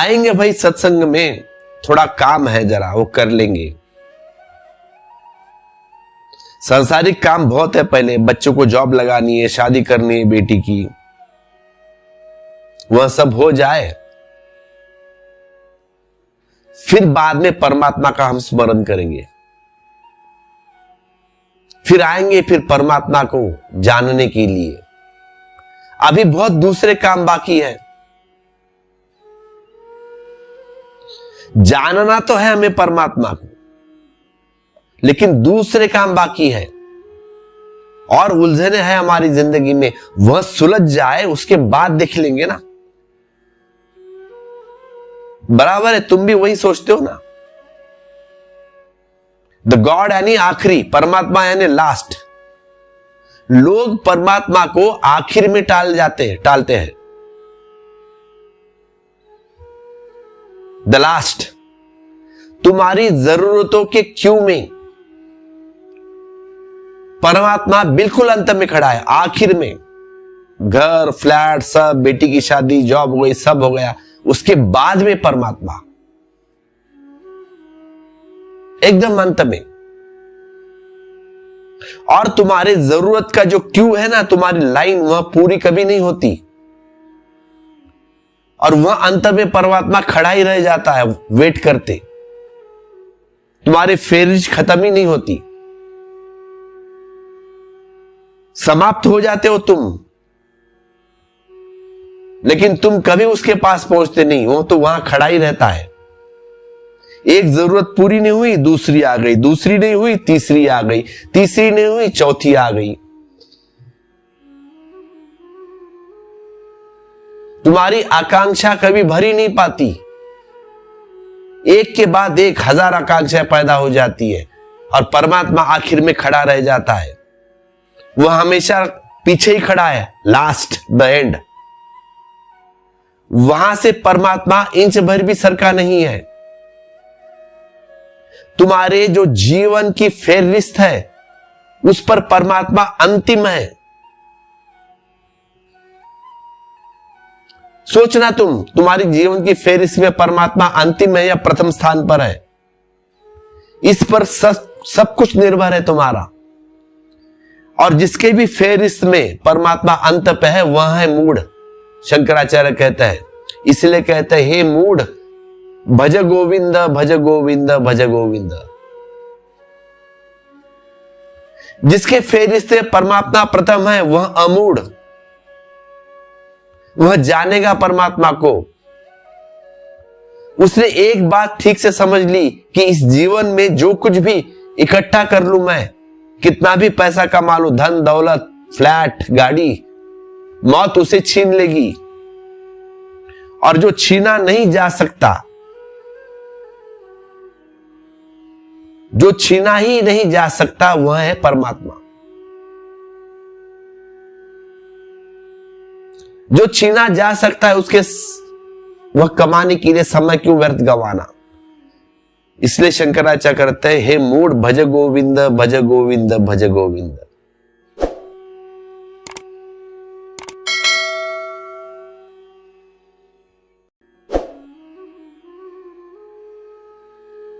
आएंगे भाई सत्संग में, थोड़ा काम है जरा वो कर लेंगे। सांसारिक काम बहुत है, पहले बच्चों को जॉब लगानी है, शादी करनी है बेटी की, वह सब हो जाए, फिर बाद में परमात्मा का हम स्मरण करेंगे, फिर आएंगे फिर परमात्मा को जानने के लिए। अभी बहुत दूसरे काम बाकी है। जानना तो है हमें परमात्मा को, लेकिन दूसरे काम बाकी है और उलझने हैं हमारी जिंदगी में, वह सुलझ जाए उसके बाद देख लेंगे ना। बराबर है, तुम भी वही सोचते हो ना। द गॉड यानी आखिरी, परमात्मा यानी लास्ट। लोग परमात्मा को आखिर में टालते हैं। द लास्ट, तुम्हारी जरूरतों के क्यू में परमात्मा बिल्कुल अंत में खड़ा है, आखिर में। घर, फ्लैट, सब, बेटी की शादी, जॉब हो गई, सब हो गया, उसके बाद में परमात्मा एकदम अंत में। और तुम्हारे जरूरत का जो क्यू है ना, तुम्हारी लाइन, वह पूरी कभी नहीं होती और वह अंत में परमात्मा खड़ा ही रह जाता है वेट करते। तुम्हारी फेरिश खत्म ही नहीं होती, समाप्त हो जाते हो तुम, लेकिन तुम कभी उसके पास पहुंचते नहीं, वो तो वहां खड़ा ही रहता है। एक जरूरत पूरी नहीं हुई, दूसरी आ गई, दूसरी नहीं हुई, तीसरी आ गई, तीसरी नहीं हुई, चौथी आ गई। तुम्हारी आकांक्षा कभी भरी नहीं पाती, एक के बाद एक हजार आकांक्षाएं पैदा हो जाती है और परमात्मा आखिर में खड़ा रह जाता है। वह हमेशा पीछे ही खड़ा है, लास्ट, द एंड। वहां से परमात्मा इंच भर भी सरका नहीं है। तुम्हारे जो जीवन की फेहरिस्त है उस पर परमात्मा अंतिम है। सोचना तुम्हारी जीवन की फेहरिस्त में परमात्मा अंतिम है या प्रथम स्थान पर है, इस पर सब कुछ निर्भर है तुम्हारा। और जिसके भी फेहरिस्त में परमात्मा अंत पे है वह है मूढ़। शंकराचार्य कहते हैं, इसलिए कहते हैं, हे मूढ़, भज गोविंद भज गोविंद भज गोविंद। जिसके फेहरिस्त में परमात्मा प्रथम है वह अमूढ़, वह जानेगा परमात्मा को। उसने एक बात ठीक से समझ ली कि इस जीवन में जो कुछ भी इकट्ठा कर लूं मैं, कितना भी पैसा कमा लूं, धन दौलत, फ्लैट, गाड़ी, मौत उसे छीन लेगी। और जो छीना नहीं जा सकता, जो छीना ही नहीं जा सकता, वह है परमात्मा। जो छीना जा सकता है उसके वह कमाने के लिए समय क्यों व्यर्थ गंवाना। इसलिए शंकराचार्य कहते हैं, हे मूढ़, भज गोविंद भज गोविंद भज गोविंद।